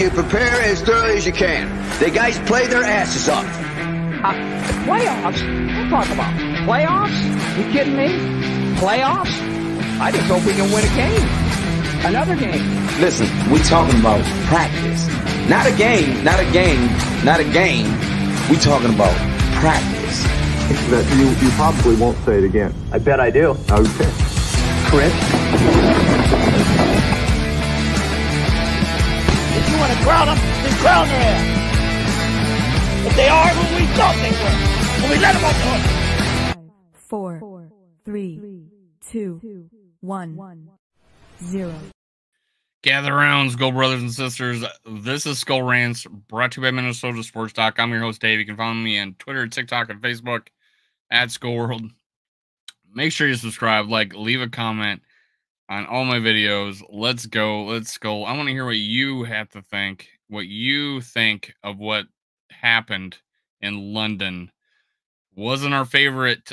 you prepare as thoroughly as you can. The guys play their asses off. Playoffs? Don't talk about playoffs? You kidding me? Playoffs? I just hope we can win a game. Another game. Listen, we're talking about practice. Not a game, not a game, not a game. We're talking about practice. That you probably won't say it again. I bet I do. Okay. Chris? If you want to crown them, then crown their ass. If they are who we thought they were, when we let them off the hook. 5, 4, 3, 2, 1, 0. Gather around, Skull brothers and sisters. This is Skull Rants, brought to you by MinnesotaSports.com. I'm your host, Dave. You can follow me on Twitter, TikTok, and Facebook at Skull World. Make sure you subscribe, like, leave a comment on all my videos. Let's go. Let's go. I want to hear what you have to think, what you think of what happened in London. Wasn't our favorite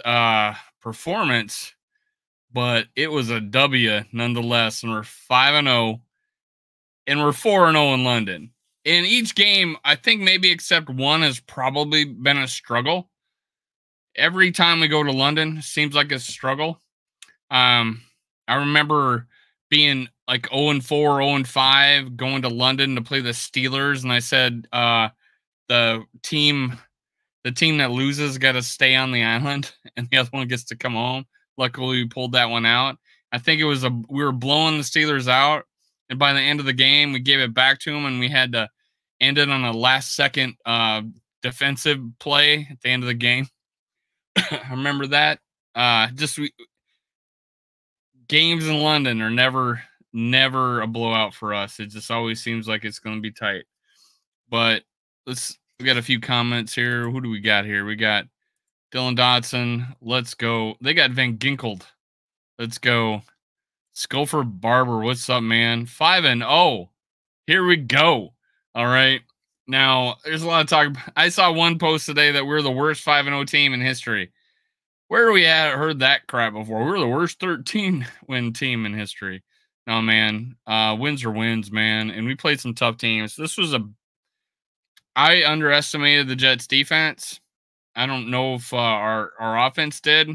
performance, but it was a W nonetheless. And we're 5-0, and we're 4-0 in London. In each game, I think maybe except one has probably been a struggle. Every time we go to London, seems like a struggle. I remember being like 0-4, 0-5, going to London to play the Steelers, and I said the team that loses got to stay on the island, and the other one gets to come home. Luckily, we pulled that one out. I think it was we were blowing the Steelers out, and by the end of the game, we gave it back to them, and we had to end it on a last-second defensive play at the end of the game. I remember that. Games in London are never a blowout for us. It just always seems like it's going to be tight. But we got a few comments here. Who do we got here? We got Dylan Dodson. Let's go. They got Van Ginkel'd. Let's go. Scofer Barber. What's up, man? 5-0. Here we go. All right. Now, there's a lot of talk. I saw one post today that we're the worst 5-0 team in history. Where we heard that crap before? We're the worst 13-win team in history. No, man. Wins are wins, man. And we played some tough teams. This was I underestimated the Jets' defense. I don't know if our offense did.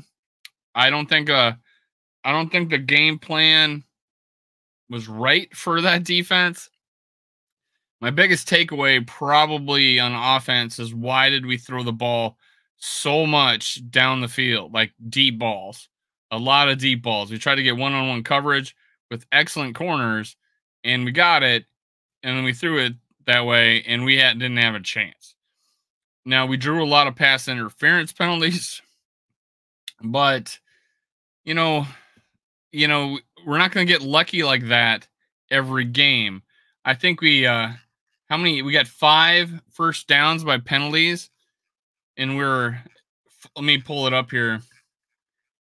I don't think the game plan was right for that defense. My biggest takeaway probably on offense is why did we throw the ball so much down the field, like deep balls, a lot of deep balls. We tried to get one-on-one coverage with excellent corners, and we got it, and then we threw it that way, and we didn't have a chance. Now, we drew a lot of pass interference penalties, but, you know, we're not going to get lucky like that every game. I think we got 5 first downs by penalties, and let me pull it up here.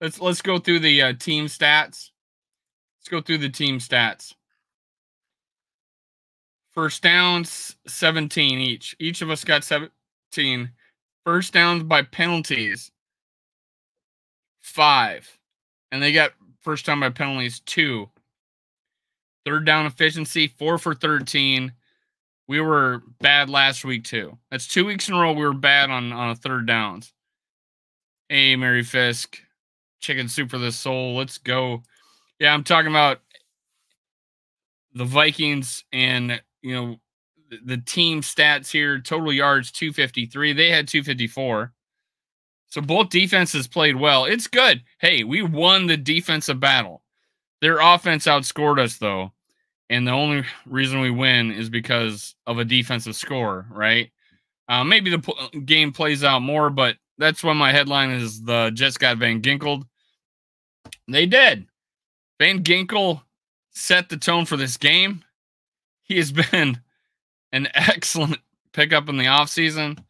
Let's go through the team stats. Let's go through the team stats. First downs, 17 each. Each of us got 17. First downs by penalties, 5. And they got first down by penalties, 2. Third down efficiency, 4 for 13. We were bad last week, too. That's 2 weeks in a row we were bad on third downs. Hey, Mary Fisk. Chicken soup for the soul. Let's go. Yeah, I'm talking about the Vikings and, the team stats here. Total yards, 253. They had 254. So both defenses played well. It's good. Hey, we won the defensive battle. Their offense outscored us, though. And the only reason we win is because of a defensive score, right? Maybe the game plays out more, but that's why my headline is the Jets got Van Ginkel'd. They did. Van Ginkel set the tone for this game. He has been an excellent pickup in the offseason.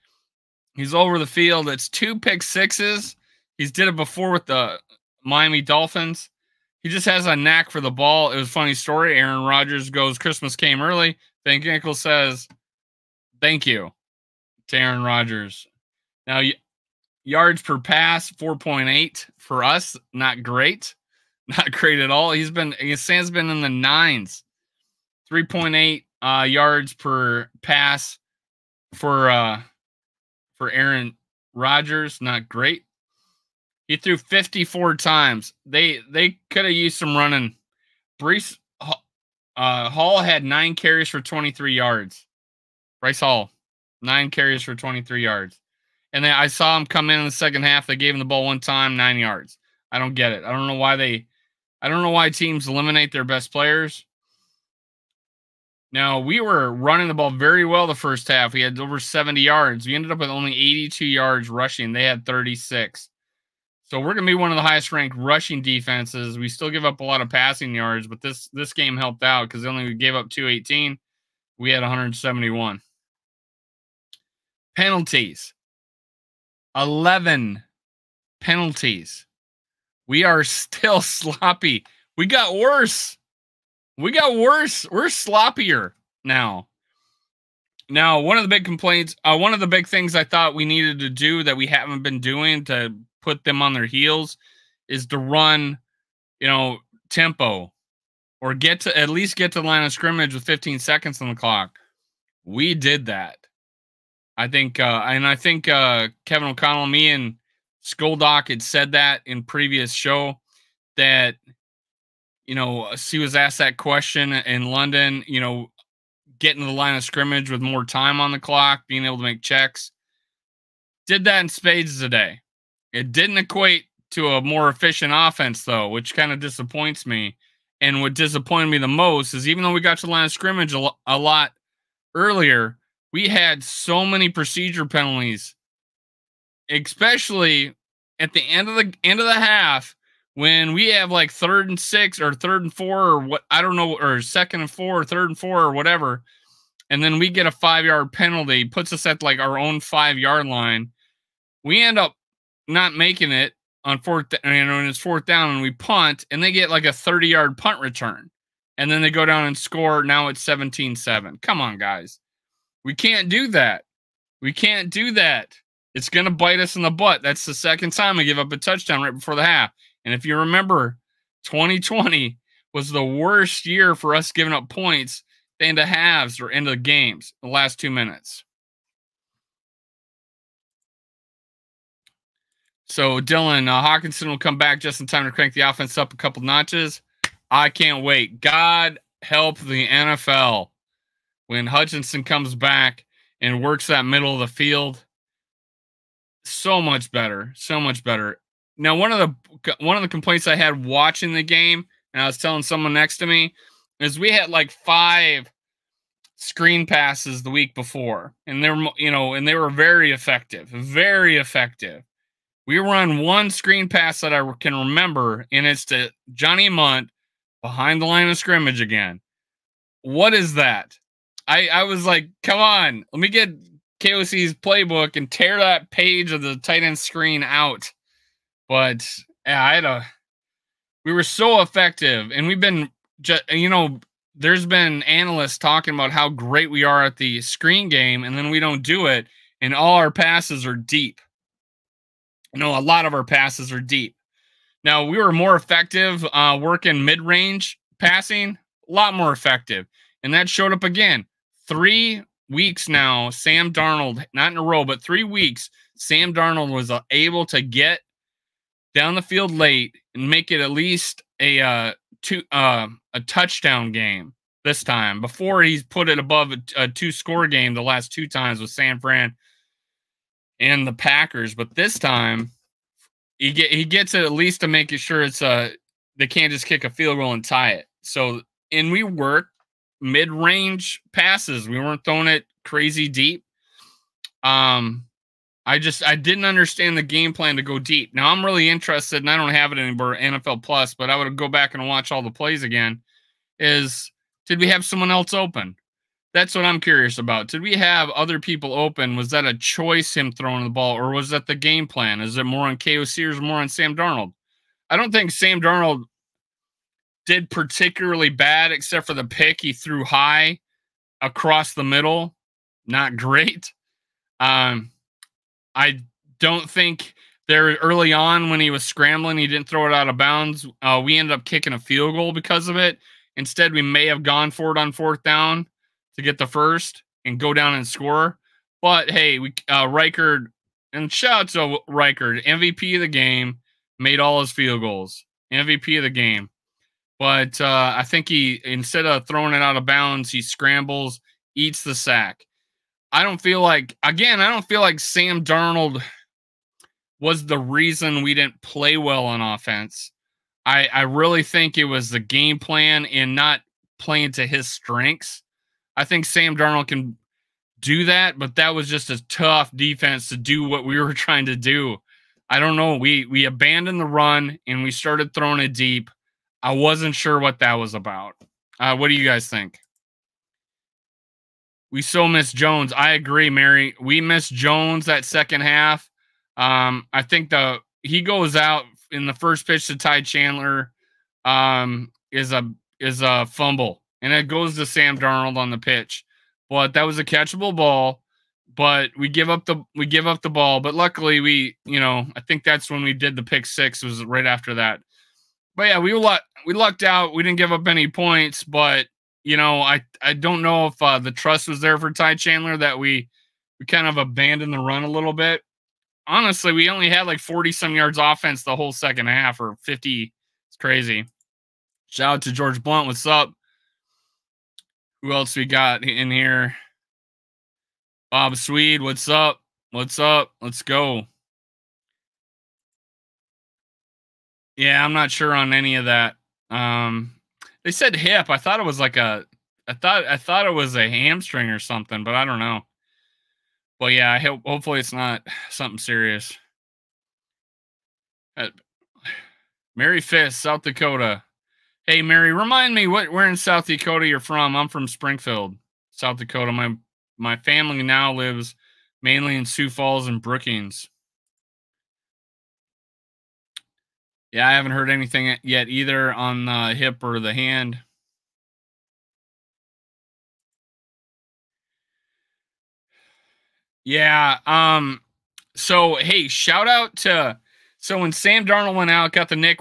He's over the field. It's 2 pick sixes. He's did it before with the Miami Dolphins. He just has a knack for the ball. It was a funny story. Aaron Rodgers goes, Christmas came early. Van Ginkel says, thank you to Aaron Rodgers. Now, yards per pass, 4.8 for us. Not great. Not great at all. Sam's been in the 9s. 3.8 yards per pass for Aaron Rodgers. Not great. He threw 54 times. They could have used some running. Bryce Hall had 9 carries for 23 yards. Bryce Hall, 9 carries for 23 yards. And then I saw him come in the second half. They gave him the ball one time, 9 yards. I don't get it. I don't know why teams eliminate their best players. Now, we were running the ball very well the first half. We had over 70 yards. We ended up with only 82 yards rushing. They had 36. So we're going to be one of the highest ranked rushing defenses. We still give up a lot of passing yards, but this game helped out because we gave up 218. We had 171. Penalties. 11 penalties. We are still sloppy. We got worse. We're sloppier now. Now, one of the big complaints, one of the big things I thought we needed to do that we haven't been doing to put them on their heels is to run, tempo or at least get to the line of scrimmage with 15 seconds on the clock. We did that. I think Kevin O'Connell, me and Skoldock had said that in previous show that, he was asked that question in London, getting to the line of scrimmage with more time on the clock, being able to make checks. Did that in spades today. It didn't equate to a more efficient offense, though, which kind of disappoints me. And what disappointed me the most is even though we got to the line of scrimmage a lot earlier, we had so many procedure penalties, especially at the end of the half when we have like 3rd and 6 or 3rd and 4 or what, I don't know, or 2nd and 4 or 3rd and 4 or whatever. And then we get a 5-yard penalty, puts us at like our own 5-yard line. We end up not making it on when it's 4th down and we punt and they get like a 30-yard punt return. And then they go down and score. Now it's 17-7. Come on, guys. We can't do that. We can't do that. It's going to bite us in the butt. That's the second time we give up a touchdown right before the half. And if you remember, 2020 was the worst year for us giving up points into halves or into games, the last 2 minutes. So, Dylan, Hawkinson will come back just in time to crank the offense up a couple notches. I can't wait. God help the NFL when Hutchinson comes back and works that middle of the field. So much better. So much better. Now, one of the complaints I had watching the game, and I was telling someone next to me, is we had like 5 screen passes the week before, and they were very effective. Very effective. We run one screen pass that I can remember, and it's to Johnny Munt behind the line of scrimmage again. What is that? I was like, come on, let me get KOC's playbook and tear that page of the tight end screen out. But yeah, we were so effective, and we've been, there's been analysts talking about how great we are at the screen game, and then we don't do it, and all our passes are deep. A lot of our passes are deep. Now, we were more effective working mid-range passing, a lot more effective. And that showed up again. 3 weeks now, Sam Darnold, not in a row, but 3 weeks, Sam Darnold was able to get down the field late and make it at least a touchdown game this time. Before he's put it above a 2-score game the last 2 times with San Fran and the Packers, but this time he gets it at least to make it sure it's they can't just kick a field goal and tie it. So, and we worked mid-range passes. We weren't throwing it crazy deep. I didn't understand the game plan to go deep. Now I'm really interested, and I don't have it anymore, NFL Plus, but I would go back and watch all the plays again. Did we have someone else open? That's what I'm curious about. Did we have other people open? Was that a choice, him throwing the ball, or was that the game plan? Is it more on KOC or is it more on Sam Darnold? I don't think Sam Darnold did particularly bad, except for the pick he threw high across the middle. Not great. I don't think there early on when he was scrambling, he didn't throw it out of bounds. We ended up kicking a field goal because of it. Instead, we may have gone for it on 4th down to get the first and go down and score. But hey, Reichard, and shout out to Reichard, MVP of the game, made all his field goals. MVP of the game. But I think he, instead of throwing it out of bounds, he scrambles, eats the sack. I don't feel like Sam Darnold was the reason we didn't play well on offense. I really think it was the game plan and not playing to his strengths. I think Sam Darnold can do that, but that was just a tough defense to do what we were trying to do. I don't know. We abandoned the run and we started throwing it deep. I wasn't sure what that was about. What do you guys think? We so miss Jones. I agree, Mary. We miss Jones that second half. I think he goes out in the first pitch to Ty Chandler is a fumble, and it goes to Sam Darnold on the pitch. But that was a catchable ball. But we give up the ball. But luckily, I think that's when we did the pick six. Was right after that. But yeah, we lucked out. We didn't give up any points. But I don't know if the trust was there for Ty Chandler that we kind of abandoned the run a little bit. Honestly, we only had like 40-some yards offense the whole second half, or 50. It's crazy. Shout out to George Blunt. What's up? Who else we got in here? Bob Swede. What's up? What's up? Let's go. Yeah, I'm not sure on any of that. They said hip. I thought it was I thought it was a hamstring or something, but I don't know. Well, yeah, hopefully it's not something serious. Mary Fist, South Dakota. Hey, Mary, remind me where in South Dakota you're from. I'm from Springfield, South Dakota. My family now lives mainly in Sioux Falls and Brookings. Yeah, I haven't heard anything yet either on the hip or the hand. Yeah. So hey, shout out to when Sam Darnold went out, got the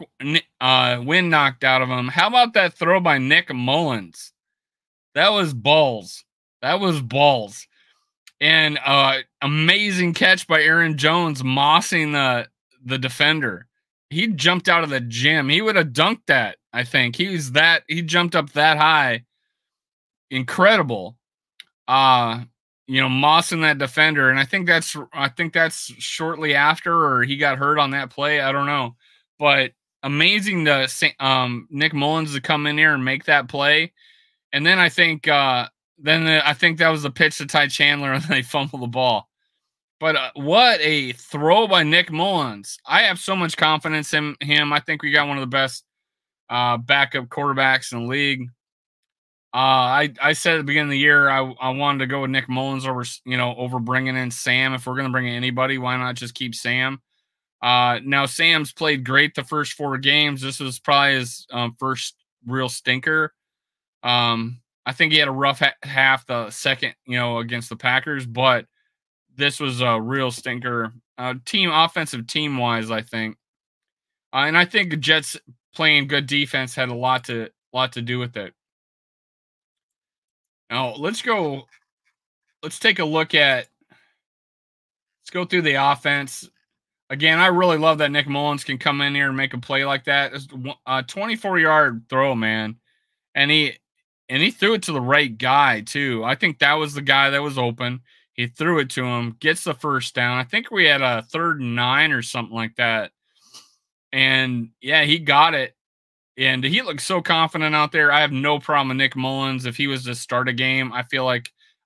wind knocked out of him. How about that throw by Nick Mullins? That was balls. And amazing catch by Aaron Jones, mossing the defender. He jumped out of the gym. He would have dunked that. I think he jumped up that high. Incredible. Mossing that defender, and I think that's shortly after, or he got hurt on that play. I don't know, but amazing to Nick Mullins to come in here and make that play. And then I think that was the pitch to Ty Chandler, and they fumbled the ball. But what a throw by Nick Mullins! I have so much confidence in him. I think we got one of the best backup quarterbacks in the league. I said at the beginning of the year I wanted to go with Nick Mullins over bringing in Sam. If we're going to bring in anybody, why not just keep Sam? Now Sam's played great the first 4 games. This was probably his first real stinker. I think he had a rough half the second, against the Packers, but this was a real stinker. Offensive team wise, I think, and I think the Jets playing good defense had a lot to do with it. Now let's take a look at. Let's go through the offense again. I really love that Nick Mullins can come in here and make a play like that. It's a 24-yard throw, man, and he threw it to the right guy too. I think that was the guy that was open. He threw it to him, gets the first down. I think we had a 3rd and 9 or something like that. And yeah, he got it. And he looked so confident out there. I have no problem with Nick Mullins. If he was to start a game, I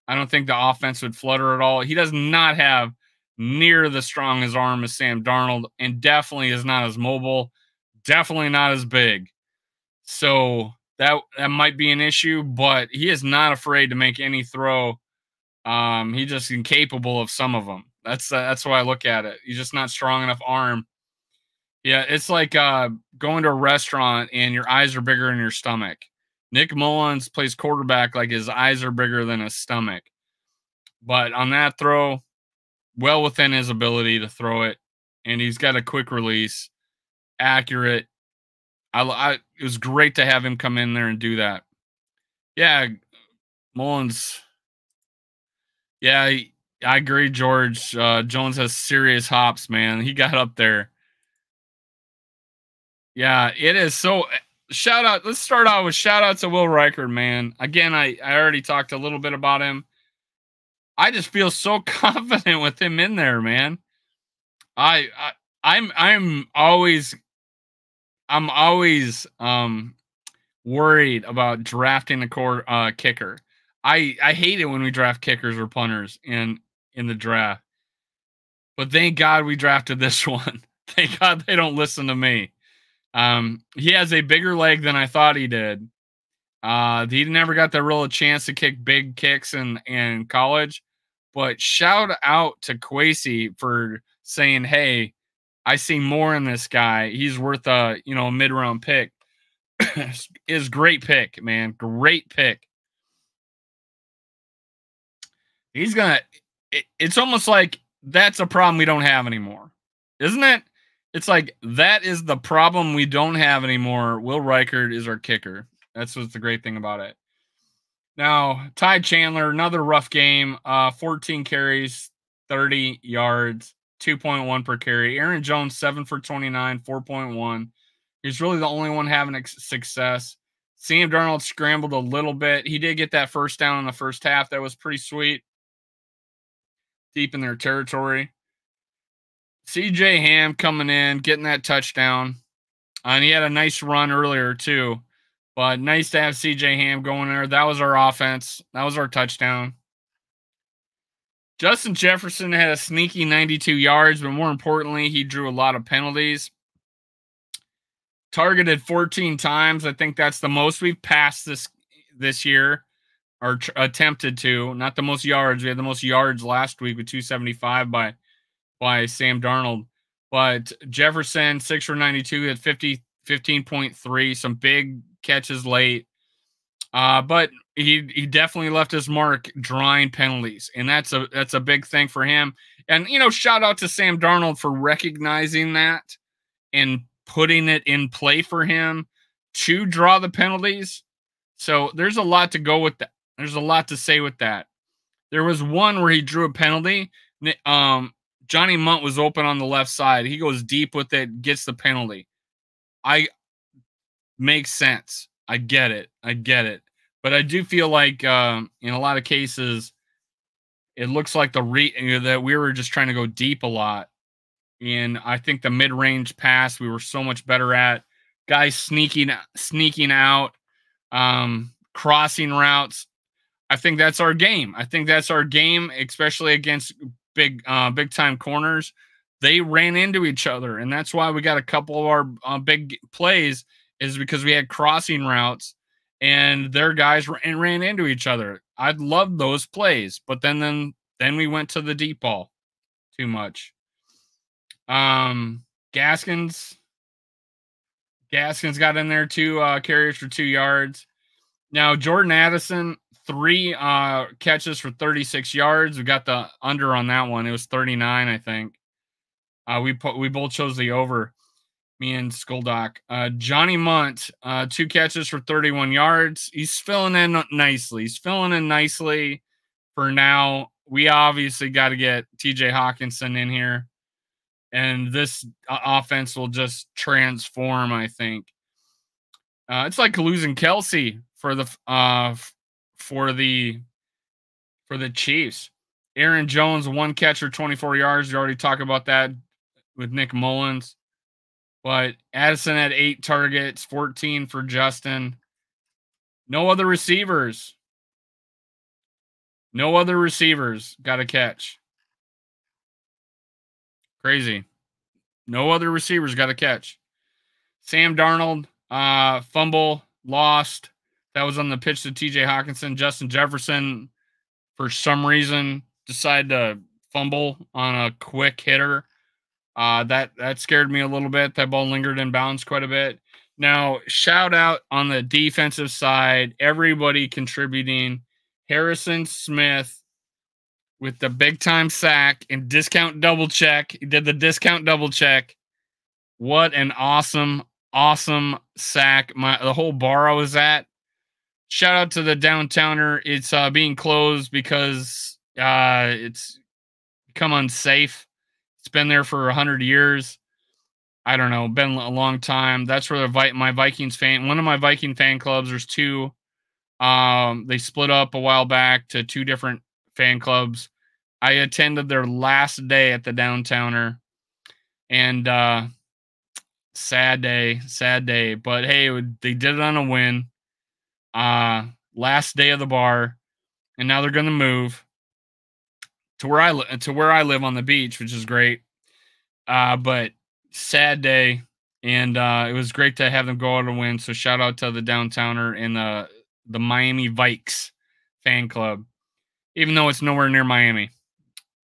don't think the offense would flutter at all. He does not have near the strongest arm as Sam Darnold, and definitely is not as mobile, definitely not as big. So that might be an issue, but he is not afraid to make any throw. He's just incapable of some of them. That's why I look at it. He's just not strong enough arm. Yeah, it's like going to a restaurant and your eyes are bigger than your stomach. Nick Mullins plays quarterback like his eyes are bigger than his stomach. But on that throw, well within his ability to throw it, and he's got a quick release, accurate. It was great to have him come in there and do that. Yeah, Mullins. Yeah, I agree, George. Jones has serious hops, man. He got up there. Yeah, it is. So shout out. Let's start out with shout out to Will Reichard, man. Again, I already talked a little bit about him. I just feel so confident with him in there, man. I'm always worried about drafting a kicker. I hate it when we draft kickers or punters in the draft. But thank God we drafted this one. Thank God they don't listen to me. He has a bigger leg than I thought he did. He never got the real chance to kick big kicks in college. But shout out to Kwesi for saying, "Hey, I see more in this guy. He's worth a mid-round pick." Is great pick, man. Great pick. He's gonna. It's almost like that's a problem we don't have anymore, isn't it? It's like that is the problem we don't have anymore. Will Reichard is our kicker. That's what's the great thing about it. Now, Ty Chandler, another rough game. 14 carries, 30 yards, 2.1 per carry. Aaron Jones, 7 for 29, 4.1. He's really the only one having success. Sam Darnold scrambled a little bit. He did get that first down in the first half. That was pretty sweet. Deep in their territory. CJ Ham coming in, getting that touchdown. And he had a nice run earlier, too. But nice to have CJ Ham going there. That was our offense. That was our touchdown. Justin Jefferson had a sneaky 92 yards, but more importantly, he drew a lot of penalties. Targeted 14 times. I think that's the most we've passed this year, or attempted to. Not the most yards. We had the most yards last week with 275 by Sam Darnold. But Jefferson, 6 for 92 at 15.3. Some big catches late. But he definitely left his mark drawing penalties. And that's a big thing for him. And, shout out to Sam Darnold for recognizing that and putting it in play for him to draw the penalties. So there's a lot to go with that. There's a lot to say with that. There was one where he drew a penalty. Johnny Munt was open on the left side. He goes deep with it, gets the penalty. Makes sense. I get it. But I do feel like in a lot of cases, it looks like that we were just trying to go deep a lot. And I think the mid-range pass we were so much better at. Guys sneaking out, crossing routes. I think that's our game. Especially against big time corners. They ran into each other, and that's why we got a couple of our big plays is because we had crossing routes, and their guys ran into each other. I'd love those plays, but then we went to the deep ball too much. Gaskins got in there 2 carries for 2 yards. Now Jordan Addison, 3 catches for 36 yards. We got the under on that one. It was 39, I think. We both chose the over. Me and Skuldock. Johnny Munt, 2 catches for 31 yards. He's filling in nicely for now. We obviously got to get TJ Hawkinson in here. And this offense will just transform, I think. It's like losing Kelsey for the Chiefs. Aaron Jones, 1 catch for 24 yards. You already talked about that with Nick Mullins. But Addison had 8 targets, 14 for Justin. No other receivers got a catch. Crazy. No other receivers got a catch. Sam Darnold, fumble, lost. That was on the pitch to TJ Hawkinson. Justin Jefferson, for some reason, decided to fumble on a quick hitter. That scared me a little bit. That ball lingered in bounds quite a bit. Now, shout out on the defensive side, everybody contributing. Harrison Smith with the big time sack and discount double check. He did the discount double check. What an awesome sack. The whole bar I was at, shout out to the Downtowner. It's being closed because it's become unsafe. It's been there for 100 years. I don't know, been a long time. That's where my Vikings fan, one of my Viking fan clubs, there's two. They split up a while back to two different fan clubs. I attended their last day at the Downtowner, and sad day. But hey, they did it on a win. Last day of the bar, and now they're gonna move to where I live on the beach, which is great. But sad day, and it was great to have them go out and win. So shout out to the Downtowner and the Miami Vikes fan club, even though it's nowhere near Miami.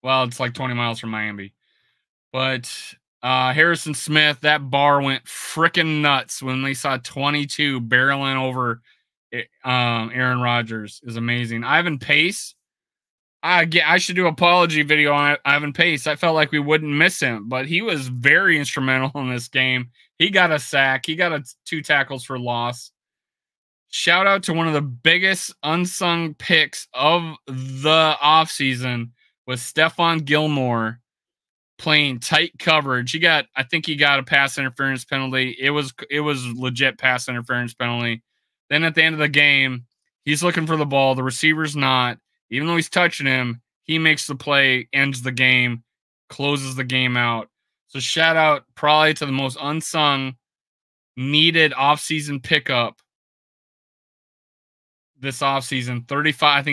Well, it's like 20 miles from Miami. But Harrison Smith, that bar went freaking nuts when they saw 22 barreling over Aaron Rodgers. Is amazing. Ivan Pace, I should do an apology video on Ivan Pace. I felt like we wouldn't miss him, but he was very instrumental in this game. He got a sack. He got 2 tackles for loss. Shout out to one of the biggest unsung picks of the offseason was Stephon Gilmore playing tight coverage. I think he got a pass interference penalty. It was legit pass interference penalty. Then at the end of the game, he's looking for the ball. The receiver's not. Even though he's touching him, he makes the play, ends the game, closes the game out. So shout out probably to the most unsung, needed offseason pickup this offseason. 35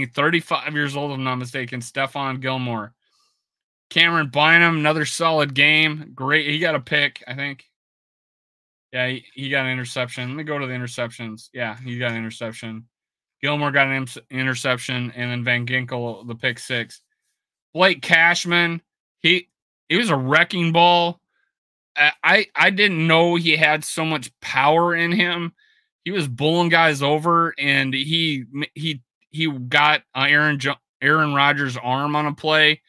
years old, if I'm not mistaken, Stephon Gilmore. Cameron Bynum, another solid game. Great. He got a pick, I think. Yeah, he got an interception. Let me go to the interceptions. Yeah, he got an interception. Gilmore got an interception, and then Van Ginkel, the pick 6. Blake Cashman, he was a wrecking ball. I didn't know he had so much power in him. He was bulling guys over, and he got Aaron Rodgers' arm on a play.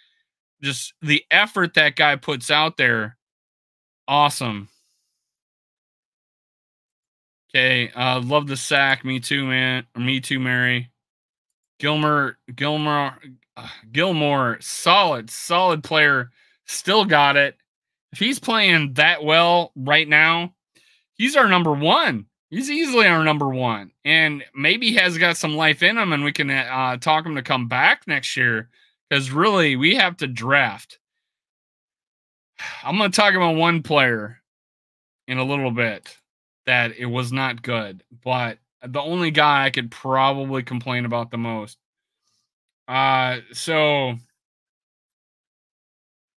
Just the effort that guy puts out there, awesome. Okay, love the sack. Me too, man. Me too, Mary. Gilmore, solid player. Still got it. If he's playing that well right now, he's our number 1. He's easily our number 1. And maybe he has got some life in him, and we can talk him to come back next year. Because really, we have to draft. I'm going to talk about one player in a little bit that it was not good. But the only guy I could probably complain about the most. So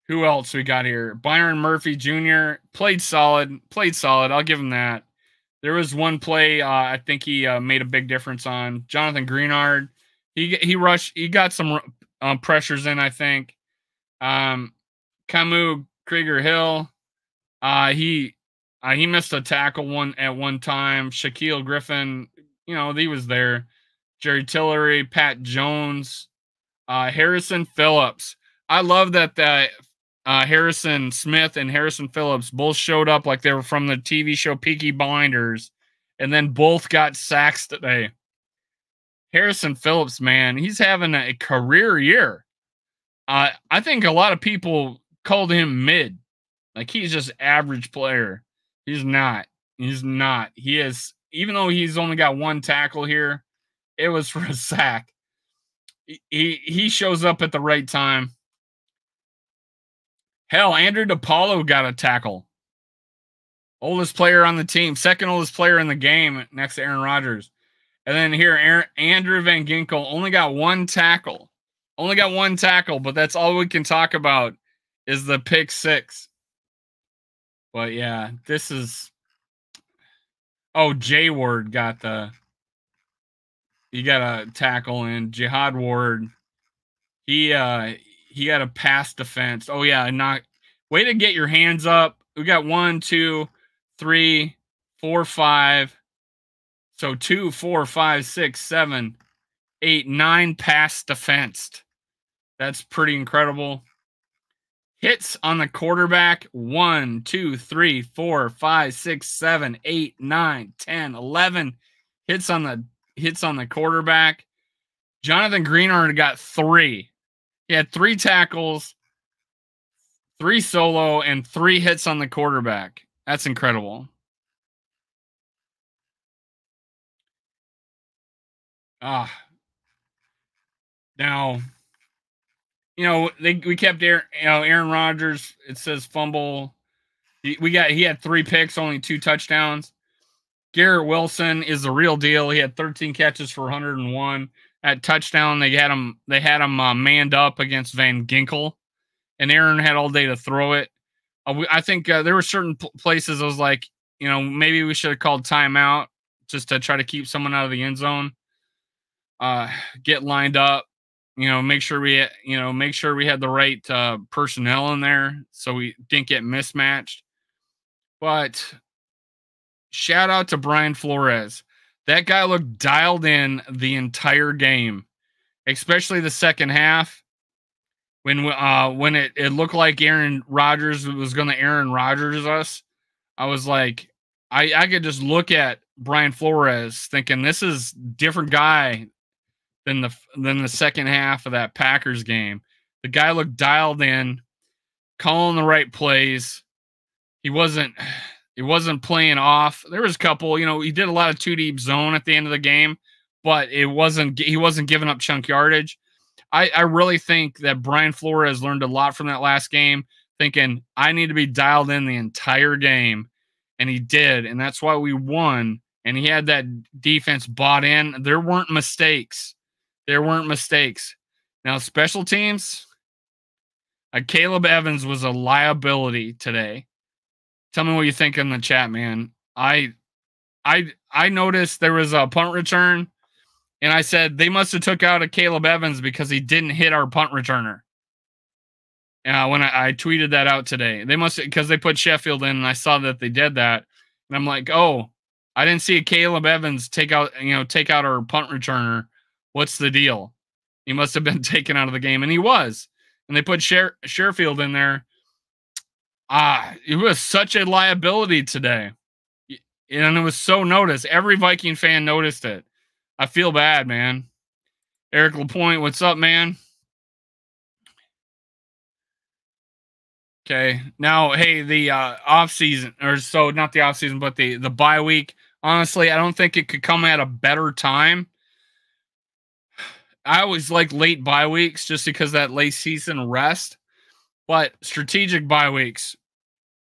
who else we got here? Byron Murphy Jr. played solid. I'll give him that. There was one play I think he made a big difference on. Jonathan Greenard. He rushed. He got some pressures in, I think. Camus Krieger Hill. He missed a tackle at one time. Shaquille Griffin, he was there. Jerry Tillery, Pat Jones, Harrison Phillips. I love that Harrison Smith and Harrison Phillips both showed up like they were from the TV show Peaky Blinders, and then both got sacks today. Harrison Phillips, man, he's having a career year. I think a lot of people called him mid. Like, he's just average player. He's not. He is, even though he's only got 1 tackle here, it was for a sack. He shows up at the right time. Hell, Andrew DePaulo got a tackle. Oldest player on the team. Second oldest player in the game next to Aaron Rodgers. And then here, Andrew Van Ginkel only got 1 tackle. But that's all we can talk about is the pick 6. But yeah, this is... Oh, Jay Ward got he got a tackle, and Jihad Ward, he got a pass defense. Oh yeah, way to get your hands up. We got 1, 2, 3, 4, 5. So 2, 4, 5, 6, 7, 8, 9 pass defensed. That's pretty incredible. Hits on the quarterback. 1, 2, 3, 4, 5, 6, 7, 8, 9, 10, 11 hits on the hits on the quarterback. Jonathan Greenard got 3. He had 3 tackles, 3 solo, and 3 hits on the quarterback. That's incredible. Now, we kept Aaron Rodgers. It says fumble. He had 3 picks, only 2 touchdowns. Garrett Wilson is the real deal. He had 13 catches for 101. At touchdown, they had him manned up against Van Ginkel, and Aaron had all day to throw it. I think there were certain places I was like, maybe we should have called timeout just to try to keep someone out of the end zone. Get lined up, make sure we had the right personnel in there so we didn't get mismatched. But shout out to Brian Flores. That guy looked dialed in the entire game, especially the second half when it looked like Aaron Rodgers was going to Aaron Rodgers us. I was like, I could just look at Brian Flores thinking this is different guy than the second half of that Packers game. The guy looked dialed in, calling the right plays. He wasn't playing off. There was a couple, he did a lot of 2 deep zone at the end of the game, but he wasn't giving up chunk yardage. I really think that Brian Flores learned a lot from that last game, thinking I need to be dialed in the entire game, and he did, and that's why we won. And he had that defense bought in. There weren't mistakes. Now, special teams, Caleb Evans was a liability today. Tell me what you think in the chat, man. I noticed there was a punt return, and I said they must have took out a Caleb Evans because he didn't hit our punt returner. When I tweeted that out today, they must, because they put Sheffield in, and I saw that they did that, and I'm like, oh, I didn't see a Caleb Evans take out our punt returner. What's the deal? He must have been taken out of the game, and he was. And they put Sherfield in there. It was such a liability today. And it was so noticed. Every Viking fan noticed it. I feel bad, man. Eric LaPointe, what's up, man? Okay. Now, hey, the off-season, not the off-season, but the bye week. Honestly, I don't think it could come at a better time. I always like late bye weeks just because that late season rest. But strategic bye weeks,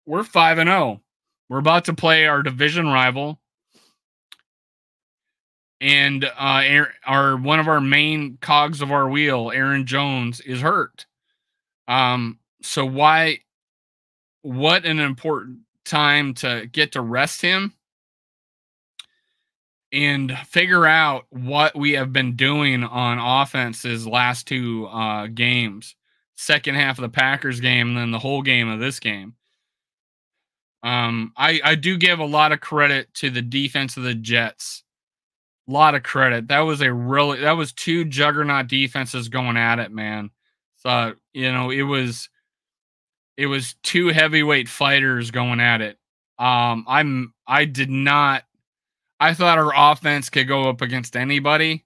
we're 5-0. We're about to play our division rival, and one of our main cogs of our wheel, Aaron Jones, is hurt. So what an important time to get to rest him and figure out what we have been doing on offense's last 2 games. Second half of the Packers game, and then the whole game of this game. I do give a lot of credit to the defense of the Jets. A lot of credit. That was 2 juggernaut defenses going at it, man. So, it was 2 heavyweight fighters going at it. I thought our offense could go up against anybody.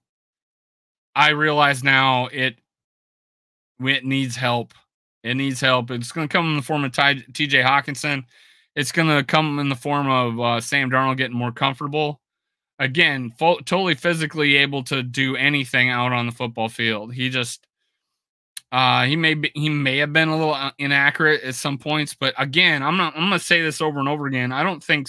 I realize now it needs help. It needs help. It's going to come in the form of TJ Hawkinson. It's going to come in the form of Sam Darnold getting more comfortable. Again, totally physically able to do anything out on the football field. He just he may have been a little inaccurate at some points, but again, I'm going to say this over and over again. I don't think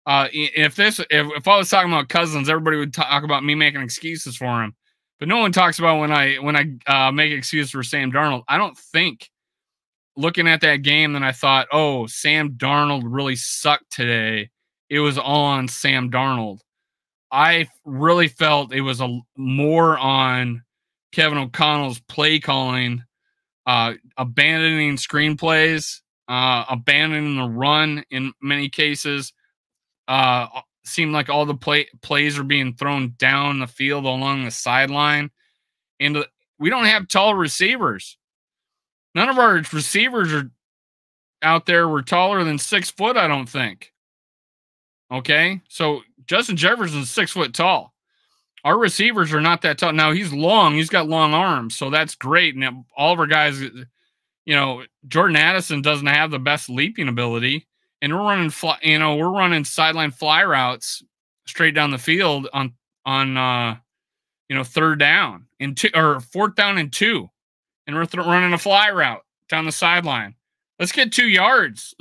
if I was talking about Cousins, everybody would talk about me making excuses for him. But no one talks about when I make excuses for Sam Darnold. I don't think, looking at that game, then I thought, oh, Sam Darnold really sucked today. It was all on Sam Darnold. I really felt it was more on Kevin O'Connell's play calling, abandoning screenplays, abandoning the run in many cases. Seemed like all the plays are being thrown down the field along the sideline. And we don't have tall receivers. None of our receivers are out there were taller than 6 foot, I don't think. Okay? So Justin Jefferson's 6 foot tall. our receivers are not that tall. Now he's long. He's got long arms, so that's great. And all of our guys, Jordan Addison doesn't have the best leaping ability, and we're running sideline fly routes straight down the field on third down and two or fourth down and 2, and we're running a fly route down the sideline. Let's get 2 yards.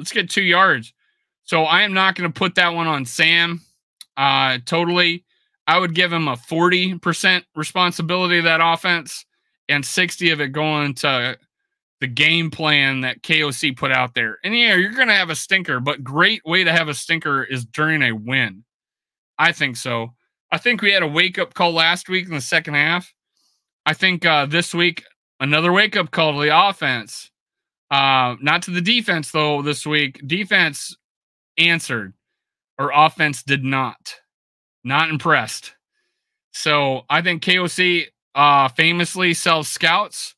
So I am not going to put that one on Sam. Totally. I would give him a 40% responsibility of that offense and 60 of it going to the game plan that KOC put out there. And yeah, you're going to have a stinker, but great way to have a stinker is during a win. I think so. I think we had a wake-up call last week in the second half. I think this week, another wake-up call to the offense. Not to the defense, though, this week. Defense answered, or offense did not. Not impressed. So I think KOC famously sells scouts.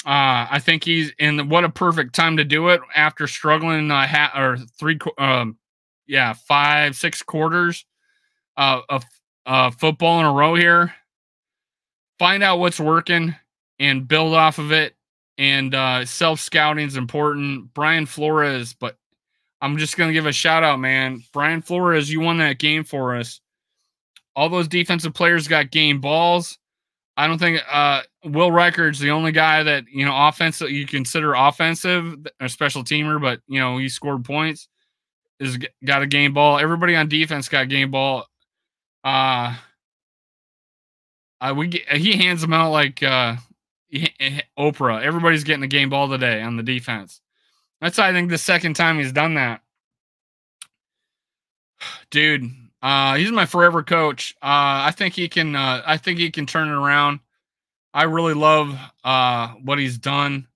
I think he's in what a perfect time to do it after struggling 5, 6 quarters of football in a row here. Find out what's working and build off of it. And self-scouting is important. Brian Flores, but I'm just going to give a shout out, man. Brian Flores, you won that game for us. All those defensive players got game balls. I don't think Will Reichard's the only guy that, offensive you consider offensive, a special teamer, but, he scored points, is got a game ball. Everybody on defense got game ball. He hands them out like Oprah. Everybody's getting a game ball today on the defense. That's, I think, the second time he's done that. Dude, he's my forever coach. I think he can turn it around. I really love what he's done.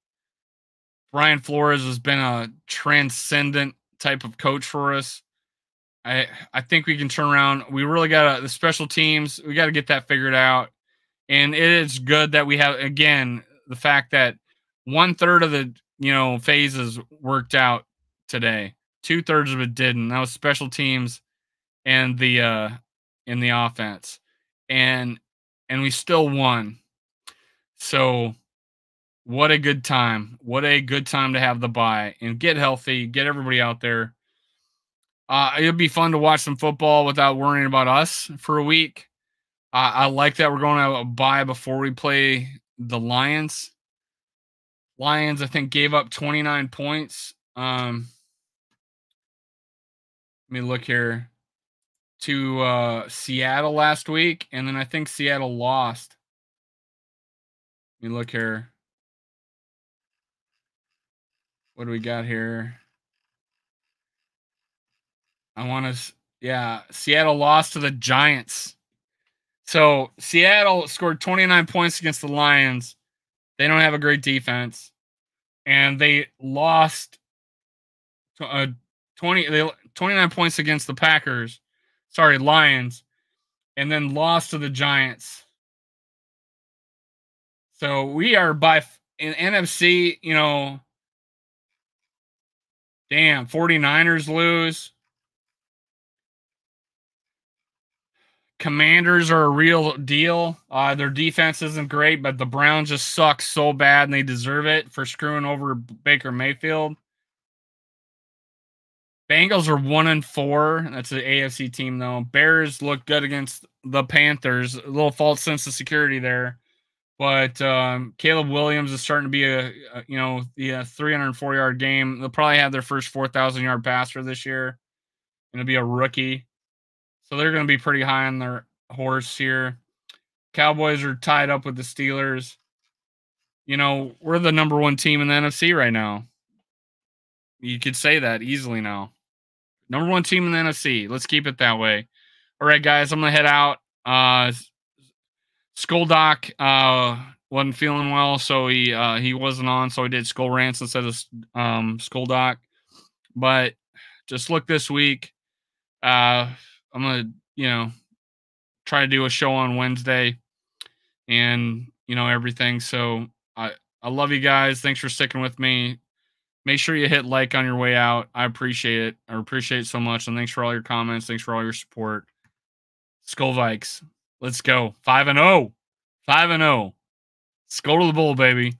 Brian Flores has been a transcendent type of coach for us. I think we can turn around. We really got the special teams. We got to get that figured out. And it is good that we have, again, the fact that 1/3 of the phases worked out today. 2/3 of it didn't. That was special teams and the in the offense, and we still won. So what a good time! What a good time to have the bye and get healthy, get everybody out there. It'll be fun to watch some football without worrying about us for a week. I like that we're going to have a bye before we play the Lions. Lions, I think, gave up 29 points. Let me look here. To Seattle last week, and then I think Seattle lost. Let me look here. What do we got here? Seattle lost to the Giants. So Seattle scored 29 points against the Lions. They don't have a great defense, and they lost 29 points against the Packers. Sorry, Lions, and then lost to the Giants. So we are in NFC, 49ers lose. Commanders are a real deal. Their defense isn't great, but the Browns just suck so bad, and they deserve it for screwing over Baker Mayfield. Bengals are 1-4. That's an AFC team, though. Bears look good against the Panthers. A little false sense of security there. But Caleb Williams is starting to be a 304-yard game. They'll probably have their first 4,000-yard passer this year. It'll be a rookie. So they're going to be pretty high on their horse here. Cowboys are tied up with the Steelers. We're the number 1 team in the NFC right now. You could say that easily now. Number 1 team in the NFC. Let's keep it that way. All right, guys, I'm going to head out. Skoldoc wasn't feeling well, so he wasn't on, so I did Skull Rants instead of Skoldoc. But just look this week. I'm going to, try to do a show on Wednesday and, everything. So I love you guys. Thanks for sticking with me. Make sure you hit like on your way out. I appreciate it. I appreciate it so much. And thanks for all your comments. Thanks for all your support. Skull Vikes. Let's go. 5-0. 5-0. Let's go to the bowl, baby.